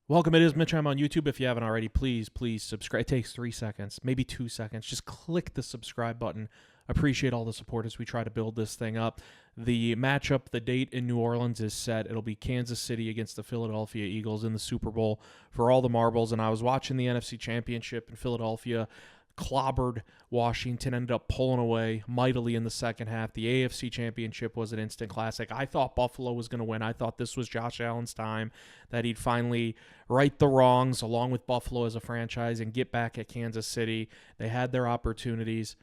Welcome. It is Mitch. I'm on YouTube. If you haven't already, please subscribe. It takes 3 seconds, maybe 2 seconds. Just click the subscribe button. Appreciate all the support as we try to build this thing up. The matchup, the date in New Orleans is set. It'll be Kansas City against the Philadelphia Eagles in the Super Bowl for all the marbles. And I was watching the NFC Championship in Philadelphia, clobbered Washington, ended up pulling away mightily in the second half. The AFC Championship was an instant classic. I thought Buffalo was going to win. I thought this was Josh Allen's time, that he'd finally right the wrongs along with Buffalo as a franchise and get back at Kansas City. They had their opportunities.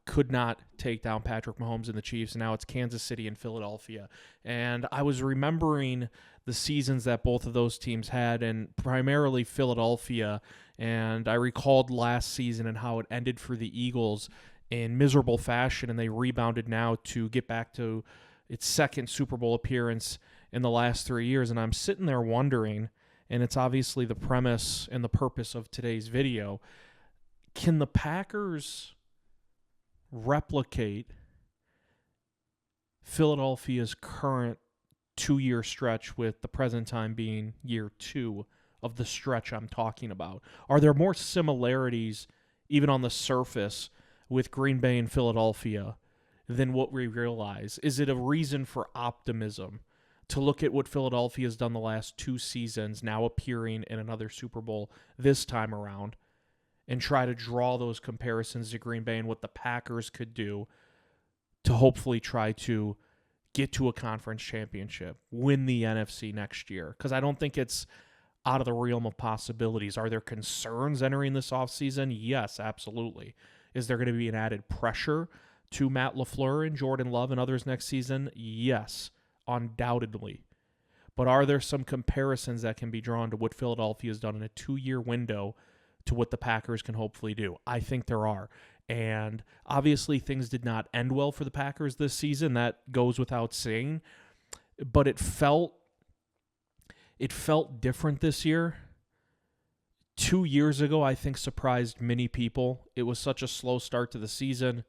Could not take down Patrick Mahomes and the Chiefs. And now it's Kansas City and Philadelphia. And I was remembering the seasons that both of those teams had, and primarily Philadelphia. And I recalled last season and how it ended for the Eagles in miserable fashion, and they rebounded now to get back to its second Super Bowl appearance in the last 3 years. And I'm sitting there wondering, and it's obviously the premise and the purpose of today's video, can the Packers replicate Philadelphia's current 2-year stretch, with the present time being year 2 of the stretch I'm talking about? Are there more similarities, even on the surface, with Green Bay and Philadelphia than what we realize? Is it a reason for optimism to look at what Philadelphia has done the last 2 seasons, now appearing in another Super Bowl this time around, and try to draw those comparisons to Green Bay and what the Packers could do to hopefully try to get to a conference championship, win the NFC next year? Because I don't think it's out of the realm of possibilities. Are there concerns entering this offseason? Yes, absolutely. Is there going to be an added pressure to Matt LaFleur and Jordan Love and others next season? Yes, undoubtedly. But are there some comparisons that can be drawn to what Philadelphia has done in a 2-year window to what the Packers can hopefully do? I think there are. And obviously things did not end well for the Packers this season. That goes without saying. But it felt different this year. 2 years ago, I think, surprised many people. It was such a slow start to the season,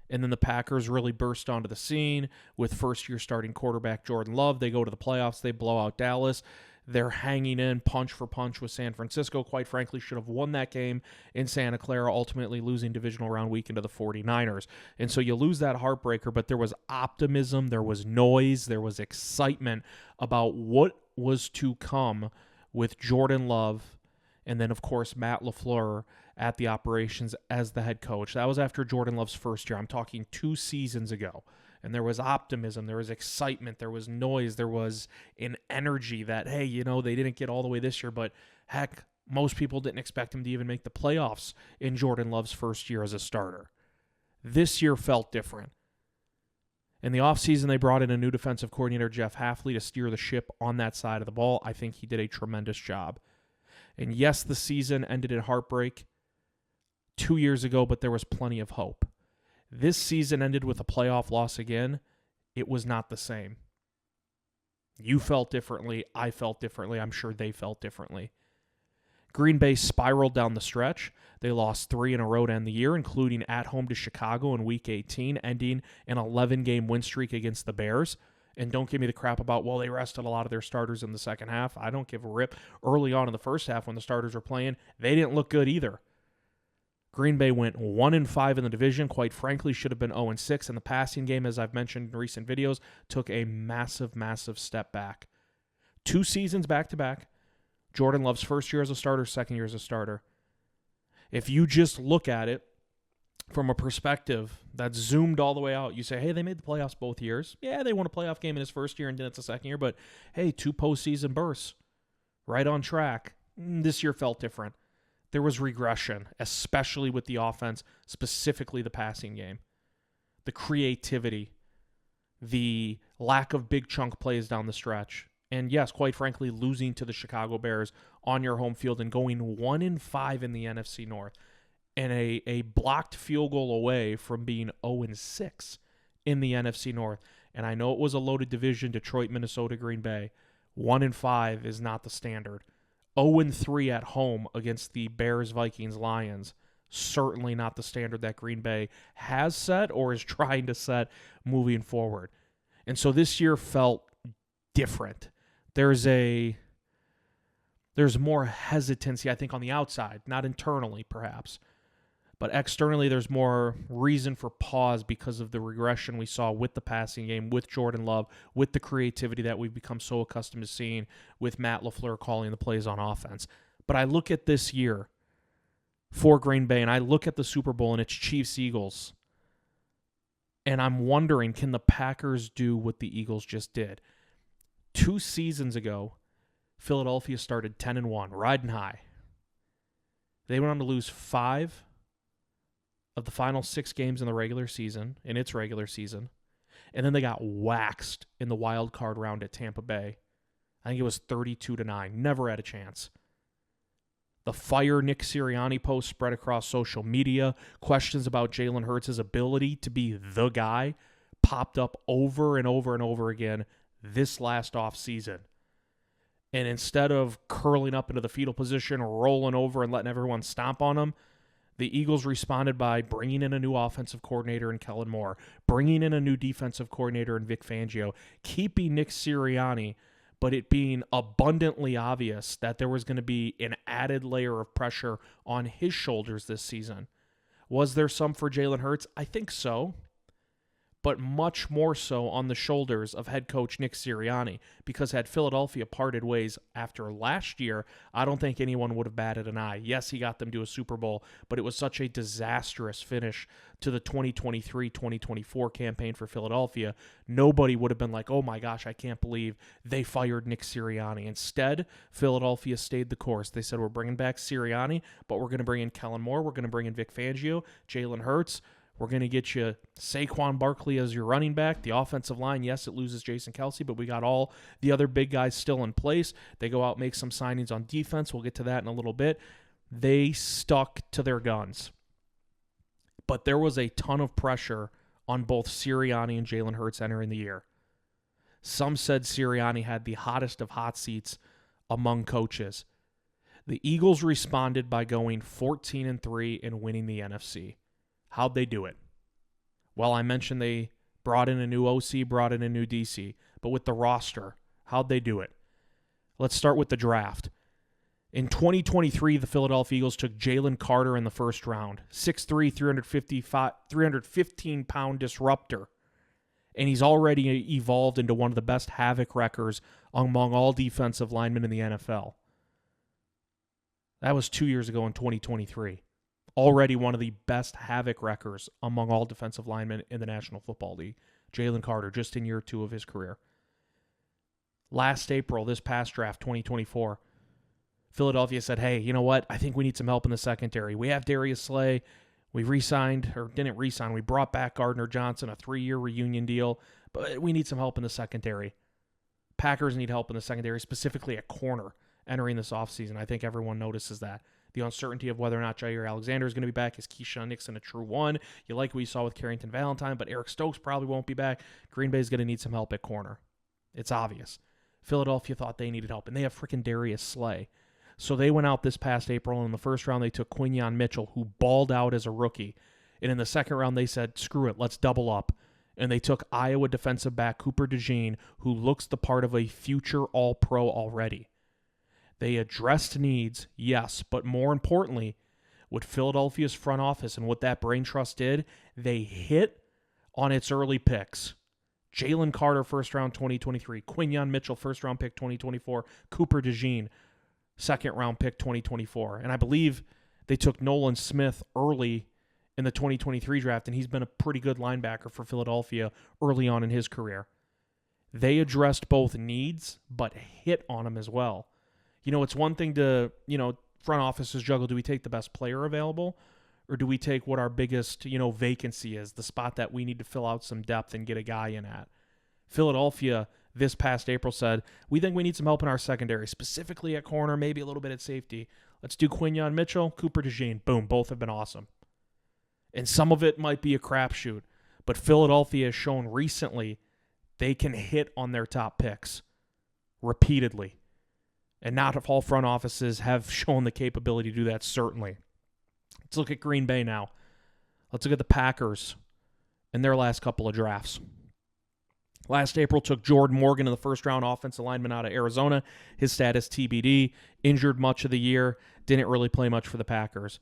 and then the Packers really burst onto the scene with first-year starting quarterback Jordan Love. They go to the playoffs. They blow out Dallas. They're hanging in punch for punch with San Francisco. Quite frankly, should have won that game in Santa Clara, ultimately losing divisional round weekend to the 49ers. And so you lose that heartbreaker, but there was optimism, there was noise, there was excitement about what was to come with Jordan Love and then, of course, Matt LaFleur at the operations as the head coach. That was after Jordan Love's first year. I'm talking 2 seasons ago. And there was optimism, there was excitement, there was noise, there was an energy that, hey, they didn't get all the way this year, but heck, most people didn't expect him to even make the playoffs in Jordan Love's first year as a starter. This year felt different. In the offseason, they brought in a new defensive coordinator, Jeff Hafley, to steer the ship on that side of the ball. I think he did a tremendous job. And yes, the season ended in heartbreak 2 years ago, but there was plenty of hope. This season ended with a playoff loss again. It was not the same. You felt differently. I felt differently. I'm sure they felt differently. Green Bay spiraled down the stretch. They lost 3 in a row to end the year, including at home to Chicago in Week 18, ending an 11-game win streak against the Bears. And don't give me the crap about, well, they rested a lot of their starters in the second half. I don't give a rip. Early on in the first half when the starters were playing, they didn't look good either. Green Bay went 1-5 in the division. Quite frankly, should have been 0-6. And the passing game, as I've mentioned in recent videos, took a massive, massive step back. 2 seasons back-to-back. Jordan Love's first year as a starter, second year as a starter. If you just look at it from a perspective that's zoomed all the way out, you say, hey, they made the playoffs both years. Yeah, they won a playoff game in his first year and didn't the second year. But, hey, 2 postseason bursts. Right on track. This year felt different. There was regression, especially with the offense, specifically the passing game. The creativity, the lack of big chunk plays down the stretch. And yes, quite frankly, losing to the Chicago Bears on your home field and going 1-5 in the NFC North. And a blocked field goal away from being 0-6 in the NFC North. And I know it was a loaded division, Detroit, Minnesota, Green Bay. 1-5 is not the standard. 0-3 at home against the Bears, Vikings, Lions. Certainly not the standard that Green Bay has set or is trying to set moving forward. And so this year felt different. There's there's more hesitancy, I think, on the outside, not internally, perhaps. But externally, there's more reason for pause because of the regression we saw with the passing game, with Jordan Love, with the creativity that we've become so accustomed to seeing, with Matt LaFleur calling the plays on offense. But I look at this year for Green Bay, and I look at the Super Bowl, and it's Chiefs-Eagles. And I'm wondering, can the Packers do what the Eagles just did? 2 seasons ago, Philadelphia started 10-1, riding high. They went on to lose 5 of the final 6 games in the regular season, in its regular season, and then they got waxed in the wild card round at Tampa Bay. I think it was 32-9. Never had a chance. The fire Nick Sirianni post spread across social media. Questions about Jalen Hurts' ability to be the guy popped up over and over and over again this last offseason. And instead of curling up into the fetal position, rolling over and letting everyone stomp on him, the Eagles responded by bringing in a new offensive coordinator in Kellen Moore, bringing in a new defensive coordinator in Vic Fangio, keeping Nick Sirianni, but it being abundantly obvious that there was going to be an added layer of pressure on his shoulders this season. Was there some for Jalen Hurts? I think so, but much more so on the shoulders of head coach Nick Sirianni, because had Philadelphia parted ways after last year, I don't think anyone would have batted an eye. Yes, he got them to a Super Bowl, but it was such a disastrous finish to the 2023-2024 campaign for Philadelphia. Nobody would have been like, oh my gosh, I can't believe they fired Nick Sirianni. Instead, Philadelphia stayed the course. They said, we're bringing back Sirianni, but we're going to bring in Kellen Moore, we're going to bring in Vic Fangio, Jalen Hurts. We're going to get you Saquon Barkley as your running back. The offensive line, yes, it loses Jason Kelce, but we got all the other big guys still in place. They go out, make some signings on defense. We'll get to that in a little bit. They stuck to their guns. But there was a ton of pressure on both Sirianni and Jalen Hurts entering the year. Some said Sirianni had the hottest of hot seats among coaches. The Eagles responded by going 14-3 and winning the NFC. How'd they do it? Well, I mentioned they brought in a new OC, brought in a new DC. But with the roster, how'd they do it? Let's start with the draft. In 2023, the Philadelphia Eagles took Jalen Carter in the first round. 6'3", 315-pound disruptor. And he's already evolved into one of the best havoc wreckers among all defensive linemen in the NFL. That was 2 years ago in 2023. Already one of the best havoc wreckers among all defensive linemen in the National Football League. Jalen Carter, just in year 2 of his career. Last April, this past draft, 2024, Philadelphia said, hey, you know what? I think we need some help in the secondary. We have Darius Slay. We re-signed, or didn't re-sign. We brought back Gardner Johnson, a 3-year reunion deal, but we need some help in the secondary. Packers need help in the secondary, specifically at corner, entering this offseason. I think everyone notices that. The uncertainty of whether or not Jair Alexander is going to be back. Is Keyshawn Nixon a true one? You like what you saw with Carrington Valentine, but Eric Stokes probably won't be back. Green Bay is going to need some help at corner. It's obvious. Philadelphia thought they needed help, and they have freaking Darius Slay. So they went out this past April, and in the first round they took Quinyon Mitchell, who balled out as a rookie. And in the second round they said, screw it, let's double up. And they took Iowa defensive back Cooper DeJean, who looks the part of a future All-Pro already. They addressed needs, yes, but more importantly, with Philadelphia's front office and what that brain trust did, they hit on its early picks. Jalen Carter, first round 2023. Quinyon Mitchell, first round pick 2024. Cooper DeJean, second round pick 2024. And I believe they took Nolan Smith early in the 2023 draft, and he's been a pretty good linebacker for Philadelphia early on in his career. They addressed both needs, but hit on them as well. You know, it's one thing to, front offices juggle. Do we take the best player available, or do we take what our biggest, vacancy is, the spot that we need to fill out some depth and get a guy in at? Philadelphia this past April said, we think we need some help in our secondary, specifically at corner, maybe a little bit at safety. Let's do Quinyon Mitchell, Cooper DeJean. Boom, both have been awesome. And some of it might be a crapshoot, but Philadelphia has shown recently they can hit on their top picks repeatedly. And not all front offices have shown the capability to do that, certainly. Let's look at Green Bay now. Let's look at the Packers and their last couple of drafts. Last April, took Jordan Morgan in the first round, offensive lineman out of Arizona. His status TBD. Injured much of the year. Didn't really play much for the Packers.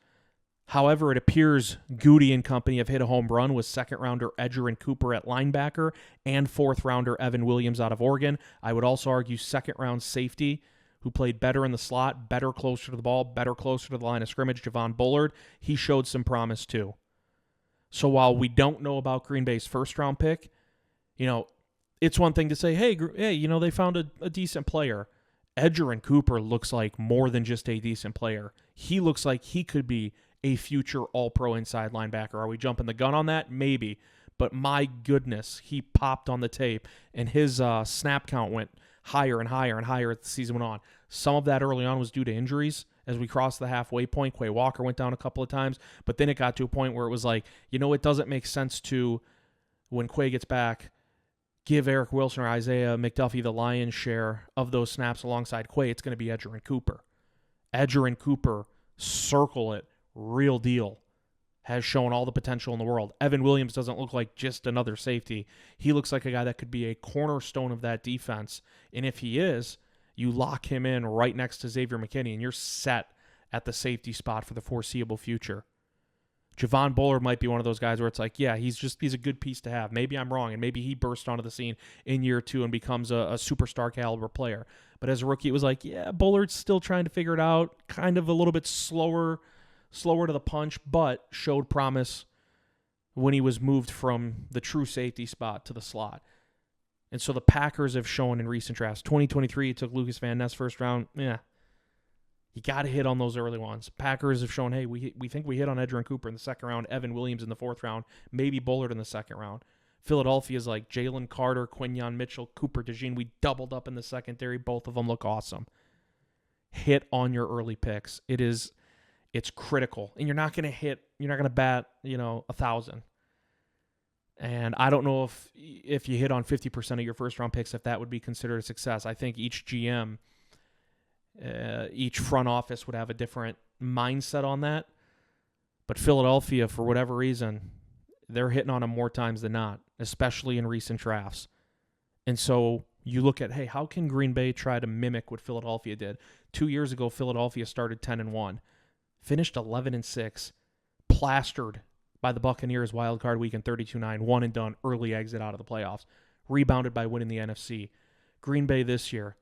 However, it appears Goody and company have hit a home run with second-rounder Edgerrin Cooper at linebacker and fourth-rounder Evan Williams out of Oregon. I would also argue second-round safety, who played better in the slot, better closer to the ball, better closer to the line of scrimmage, Javon Bullard. He showed some promise too. So while we don't know about Green Bay's first-round pick, it's one thing to say, hey, they found a decent player. Edgerrin Cooper looks like more than just a decent player. He looks like he could be a future all-pro inside linebacker. Are we jumping the gun on that? Maybe. But my goodness, he popped on the tape, and his snap count went higher and higher and higher as the season went on. Some of that early on was due to injuries. As we crossed the halfway point, Quay Walker went down a couple of times, but then it got to a point where it was like, it doesn't make sense to, when Quay gets back, give Eric Wilson or Isaiah McDuffie the lion's share of those snaps alongside Quay. It's going to be Edgerrin Cooper. Edgerrin Cooper, circle it, real deal, has shown all the potential in the world. Evan Williams doesn't look like just another safety. He looks like a guy that could be a cornerstone of that defense. And if he is, you lock him in right next to Xavier McKinney, and you're set at the safety spot for the foreseeable future. Javon Bullard might be one of those guys where it's like, yeah, he's a good piece to have. Maybe I'm wrong, and maybe he bursts onto the scene in year 2 and becomes a superstar caliber player. But as a rookie, it was like, yeah, Bullard's still trying to figure it out, kind of a little bit slower to the punch, but showed promise when he was moved from the true safety spot to the slot. And so the Packers have shown in recent drafts. 2023, it took Lucas Van Ness first round. Yeah. You got to hit on those early ones. Packers have shown, hey, we think we hit on Edgerrin Cooper in the second round, Evan Williams in the fourth round, maybe Bullard in the second round. Philadelphia's like Jalen Carter, Quinyon Mitchell, Cooper DeJean. We doubled up in the secondary. Both of them look awesome. Hit on your early picks. It's critical. And you're not going to bat, 1,000. And I don't know if you hit on 50% of your first-round picks, if that would be considered a success. I think each GM, each front office would have a different mindset on that. But Philadelphia, for whatever reason, they're hitting on them more times than not, especially in recent drafts. And so you look at, hey, how can Green Bay try to mimic what Philadelphia did? 2 years ago, Philadelphia started 10-1, finished 11-6, plastered by the Buccaneers wild card weekend 32-9, one and done, early exit out of the playoffs, rebounded by winning the NFC. Green Bay this year,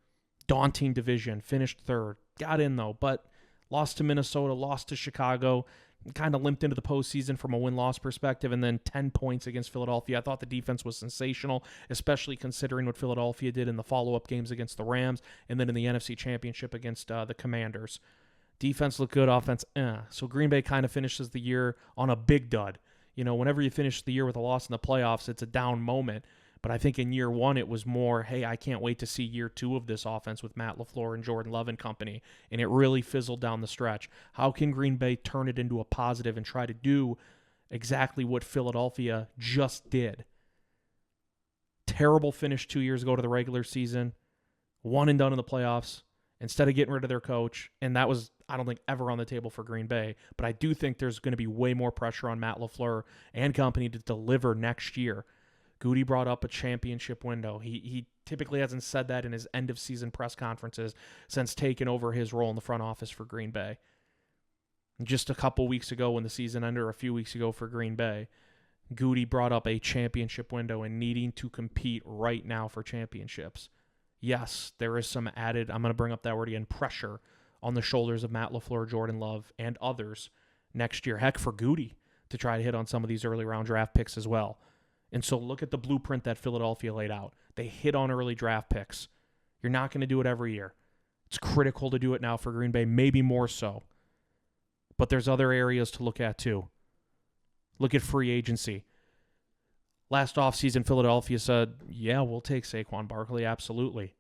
daunting division, finished third, got in though, but lost to Minnesota, lost to Chicago, kind of limped into the postseason from a win-loss perspective, and then 10 points against Philadelphia. I thought the defense was sensational, especially considering what Philadelphia did in the follow-up games against the Rams, and then in the NFC Championship against the Commanders. Defense looked good, offense, So Green Bay kind of finishes the year on a big dud. Whenever you finish the year with a loss in the playoffs, it's a down moment. But I think in year 1, it was more, hey, I can't wait to see year 2 of this offense with Matt LaFleur and Jordan Love and company. And it really fizzled down the stretch. How can Green Bay turn it into a positive and try to do exactly what Philadelphia just did? Terrible finish 2 years ago to the regular season. One and done in the playoffs. Instead of getting rid of their coach, and that was, I don't think, ever on the table for Green Bay. But I do think there's going to be way more pressure on Matt LaFleur and company to deliver next year. Goody brought up a championship window. He typically hasn't said that in his end-of-season press conferences since taking over his role in the front office for Green Bay. And just a couple weeks ago when the season ended, or a few weeks ago for Green Bay, Goody brought up a championship window and needing to compete right now for championships. Yes, there is some added, I'm going to bring up that word again, pressure on the shoulders of Matt LaFleur, Jordan Love, and others next year. Heck, for Goody to try to hit on some of these early round draft picks as well. And so look at the blueprint that Philadelphia laid out. They hit on early draft picks. You're not going to do it every year. It's critical to do it now for Green Bay, maybe more so. But there's other areas to look at too. Look at free agency. Last offseason, Philadelphia said, yeah, we'll take Saquon Barkley, absolutely.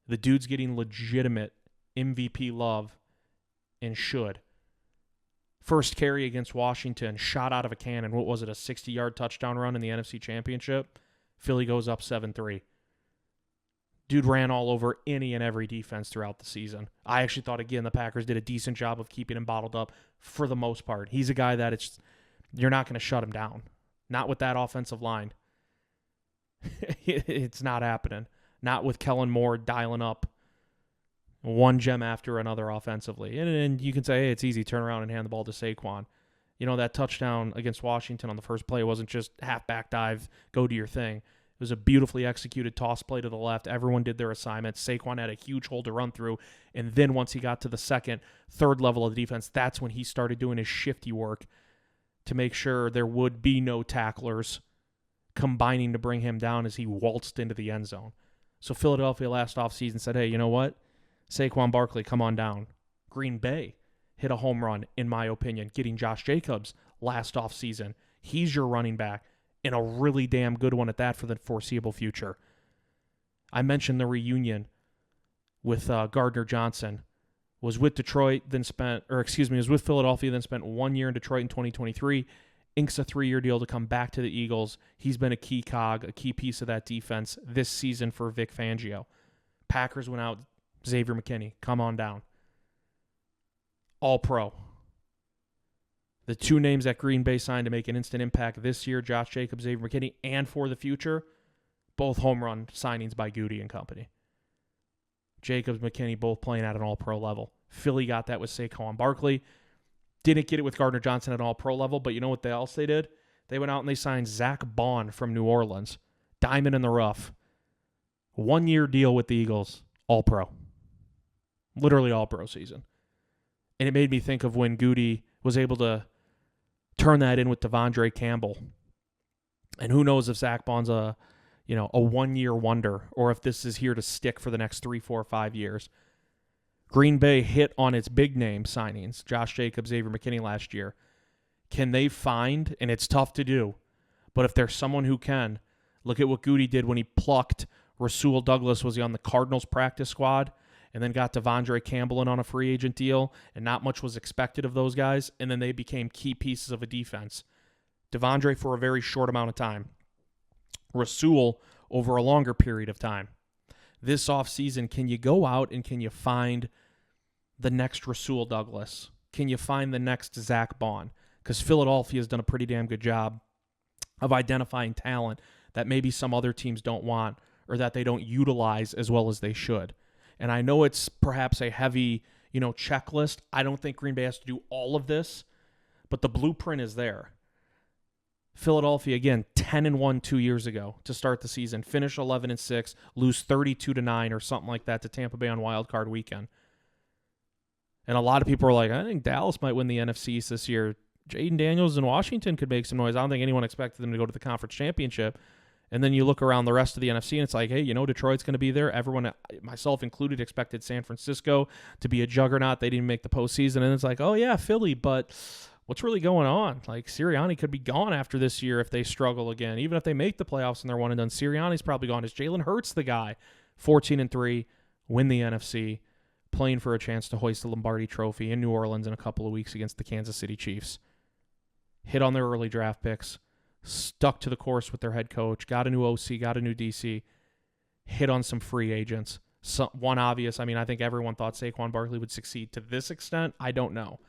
The dude's getting legitimate MVP love and should. First carry against Washington, shot out of a cannon. What was it, a 60-yard touchdown run in the NFC Championship? Philly goes up 7-3. Dude ran all over any and every defense throughout the season. I actually thought, again, the Packers did a decent job of keeping him bottled up for the most part. He's a guy that you're not going to shut him down. Not with that offensive line. It's not happening. Not with Kellen Moore dialing up one gem after another offensively. And you can say, hey, it's easy. Turn around and hand the ball to Saquon. That touchdown against Washington on the first play wasn't just half-back dive, go do your thing. It was a beautifully executed toss play to the left. Everyone did their assignment. Saquon had a huge hole to run through. And then once he got to the second, third level of the defense, that's when he started doing his shifty work to make sure there would be no tacklers combining to bring him down as he waltzed into the end zone. So Philadelphia last offseason said, hey, you know what? Saquon Barkley, come on down. Green Bay hit a home run, in my opinion, getting Josh Jacobs last offseason. He's your running back, and a really damn good one at that for the foreseeable future. I mentioned the reunion with Gardner Johnson. Was with Philadelphia, then spent 1 year in Detroit in 2023. Inks a 3-year deal to come back to the Eagles. He's been a key cog, a key piece of that defense this season for Vic Fangio. Packers went out, Xavier McKinney, come on down. All-Pro. The two names that Green Bay signed to make an instant impact this year, Josh Jacobs, Xavier McKinney, and for the future, both home run signings by Goody and company. Jacobs, McKinney, both playing at an all-pro level. Philly got that with Saquon Barkley. Didn't get it with Gardner Johnson at an all-pro level, but you know what else they did? They went out and they signed Zach Bond from New Orleans. Diamond in the rough. 1-year deal with the Eagles. All-pro. Literally all-pro season. And it made me think of when Goody was able to turn that in with Devondre Campbell. And who knows if Zach Bond's a 1-year wonder or if this is here to stick for the next 3, 4, 5 years. Green Bay hit on its big name signings, Josh Jacobs, Xavier McKinney last year. Can they find, and it's tough to do, but if there's someone who can, look at what Goody did when he plucked Rasul Douglas, was he on the Cardinals practice squad, and then got Devondre Campbell in on a free agent deal, and not much was expected of those guys, and then they became key pieces of a defense. Devondre for a very short amount of time. Rasul over a longer period of time. This offseason, can you go out and can you find the next Rasul Douglas? Can you find the next Zach Bond? Because Philadelphia has done a pretty damn good job of identifying talent that maybe some other teams don't want or that they don't utilize as well as they should. And I know it's perhaps a heavy, checklist. I don't think Green Bay has to do all of this, but the blueprint is there. Philadelphia, again, 10-1 2 years ago to start the season. Finish 11-6, lose 32-9 or something like that to Tampa Bay on Wild Card weekend. And a lot of people are like, I think Dallas might win the NFC East this year. Jaden Daniels in Washington could make some noise. I don't think anyone expected them to go to the conference championship. And then you look around the rest of the NFC, and it's like, hey, Detroit's going to be there. Everyone, myself included, expected San Francisco to be a juggernaut. They didn't make the postseason. And it's like, oh, yeah, Philly, but what's really going on? Like, Sirianni could be gone after this year if they struggle again. Even if they make the playoffs and they're one and done, Sirianni's probably gone. Is Jalen Hurts the guy? 14-3, win the NFC, playing for a chance to hoist the Lombardi Trophy in New Orleans in a couple of weeks against the Kansas City Chiefs. Hit on their early draft picks, stuck to the course with their head coach, got a new OC, got a new DC, hit on some free agents. One obvious, I think everyone thought Saquon Barkley would succeed to this extent. I don't know.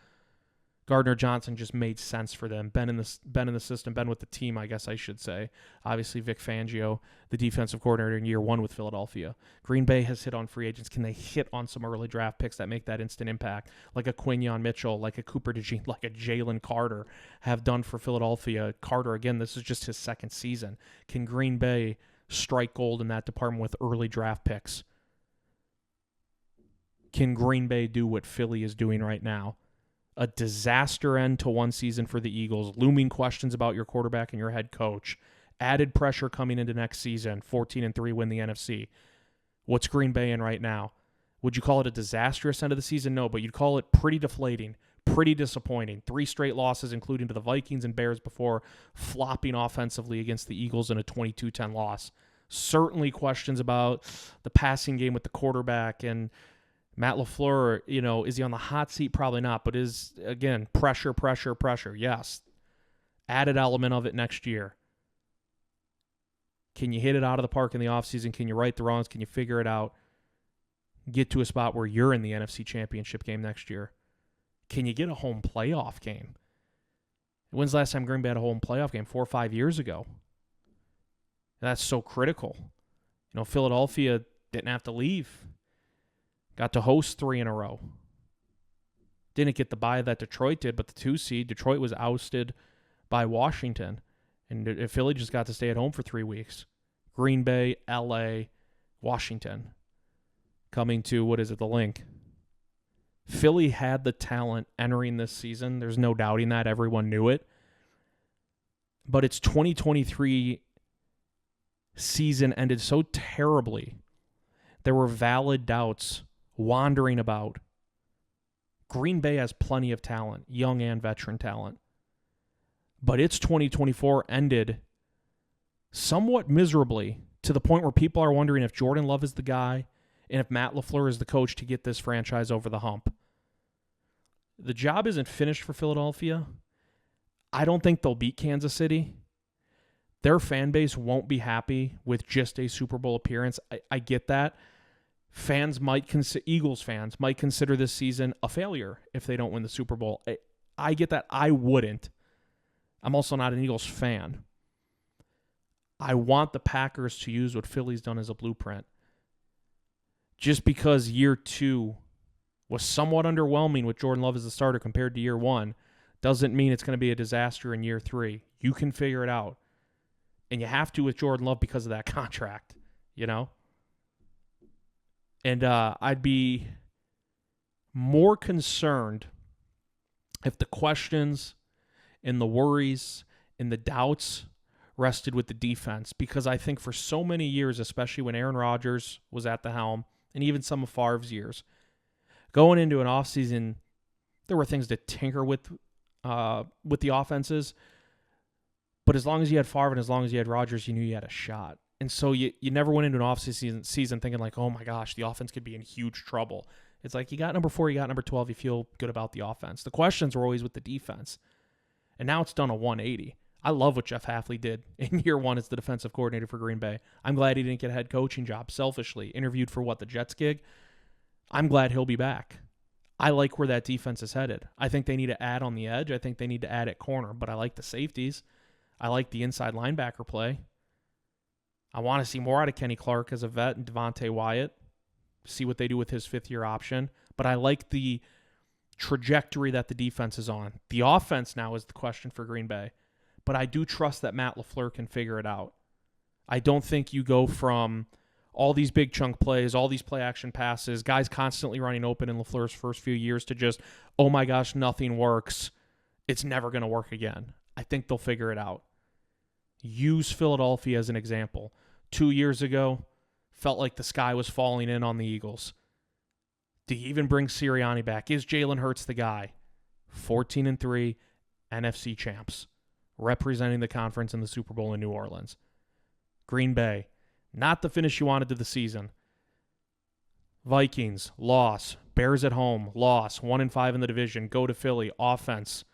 Gardner Johnson just made sense for them. Been in the system, been with the team, I guess I should say. Obviously, Vic Fangio, the defensive coordinator in year 1 with Philadelphia. Green Bay has hit on free agents. Can they hit on some early draft picks that make that instant impact? Like a Quinyon Mitchell, like a Cooper DeJean, like a Jalen Carter have done for Philadelphia. Carter, again, this is just his second season. Can Green Bay strike gold in that department with early draft picks? Can Green Bay do what Philly is doing right now? A disaster end to one season for the Eagles, looming questions about your quarterback and your head coach, added pressure coming into next season, 14-3, win the NFC. What's Green Bay in right now? Would you call it a disastrous end of the season? No, but you'd call it pretty deflating, pretty disappointing. 3 straight losses, including to the Vikings and Bears before flopping offensively against the Eagles in a 22-10 loss. Certainly questions about the passing game with the quarterback and Matt LaFleur, is he on the hot seat? Probably not, but is, again, pressure. Yes. Added element of it next year. Can you hit it out of the park in the offseason? Can you right the wrongs? Can you figure it out? Get to a spot where you're in the NFC Championship game next year. Can you get a home playoff game? When's the last time Green Bay had a home playoff game? 4 or 5 years ago. That's so critical. Philadelphia didn't have to leave. Got to host 3 in a row. Didn't get the bye that Detroit did, but the 2 seed, Detroit was ousted by Washington. And Philly just got to stay at home for 3 weeks. Green Bay, LA, Washington. Coming to, the Link. Philly had the talent entering this season. There's no doubting that. Everyone knew it. But its 2023 season ended so terribly. There were valid doubts wandering about. Green Bay has plenty of talent, young and veteran talent. But its 2024 ended somewhat miserably, to the point where people are wondering if Jordan Love is the guy and if Matt LaFleur is the coach to get this franchise over the hump. The job isn't finished for Philadelphia. I don't think they'll beat Kansas City. Their fan base won't be happy with just a Super Bowl appearance. I get that. Eagles fans might consider this season a failure if they don't win the Super Bowl. I get that. I wouldn't. I'm also not an Eagles fan. I want the Packers to use what Philly's done as a blueprint. Just because year 2 was somewhat underwhelming with Jordan Love as the starter compared to year 1 doesn't mean it's going to be a disaster in year 3. You can figure it out. And you have to with Jordan Love because of that contract, And I'd be more concerned if the questions and the worries and the doubts rested with the defense, because I think for so many years, especially when Aaron Rodgers was at the helm, and even some of Favre's years, going into an offseason, there were things to tinker with the offenses. But as long as you had Favre and as long as you had Rodgers, you knew you had a shot. And so you never went into an offseason thinking like, oh my gosh, the offense could be in huge trouble. It's like you got number 4, you got number 12, you feel good about the offense. The questions were always with the defense. And now it's done a 180. I love what Jeff Hafley did in year 1 as the defensive coordinator for Green Bay. I'm glad he didn't get a head coaching job selfishly. Interviewed for the Jets gig. I'm glad he'll be back. I like where that defense is headed. I think they need to add on the edge. I think they need to add at corner, but I like the safeties. I like the inside linebacker play. I want to see more out of Kenny Clark as a vet and Devontae Wyatt. See what they do with his 5th-year option. But I like the trajectory that the defense is on. The offense now is the question for Green Bay. But I do trust that Matt LaFleur can figure it out. I don't think you go from all these big chunk plays, all these play action passes, guys constantly running open in LaFleur's first few years to just, oh my gosh, nothing works. It's never going to work again. I think they'll figure it out. Use Philadelphia as an example. 2 years ago, felt like the sky was falling in on the Eagles. Do you even bring Sirianni back? Is Jalen Hurts the guy? 14-3, NFC champs, representing the conference in the Super Bowl in New Orleans. Green Bay, not the finish you wanted to the season. Vikings, loss. Bears at home, loss. 1-5 in the division. Go to Philly, offense,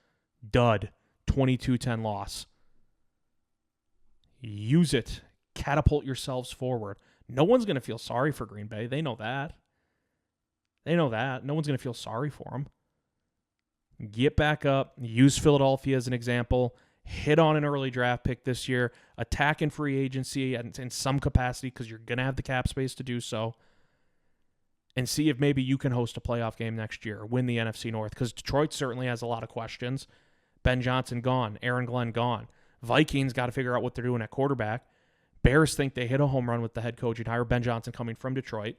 dud. 22-10 loss. Use it. Catapult yourselves forward. No one's going to feel sorry for Green Bay. They know that. No one's going to feel sorry for them. Get back up. Use Philadelphia as an example. Hit on an early draft pick this year. Attack in free agency in some capacity because you're going to have the cap space to do so. And see if maybe you can host a playoff game next year. Win the NFC North, because Detroit certainly has a lot of questions. Ben Johnson gone. Aaron Glenn gone. Vikings got to figure out what they're doing at quarterback. Bears think they hit a home run with the head coaching hire, Ben Johnson coming from Detroit.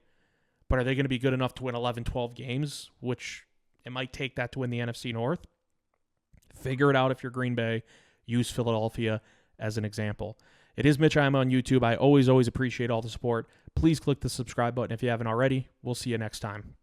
But are they going to be good enough to win 11, 12 games, which it might take that to win the NFC North? Figure it out if you're Green Bay. Use Philadelphia as an example. It is Mitch. I'm on YouTube. I always appreciate all the support. Please click the subscribe button if you haven't already. We'll see you next time.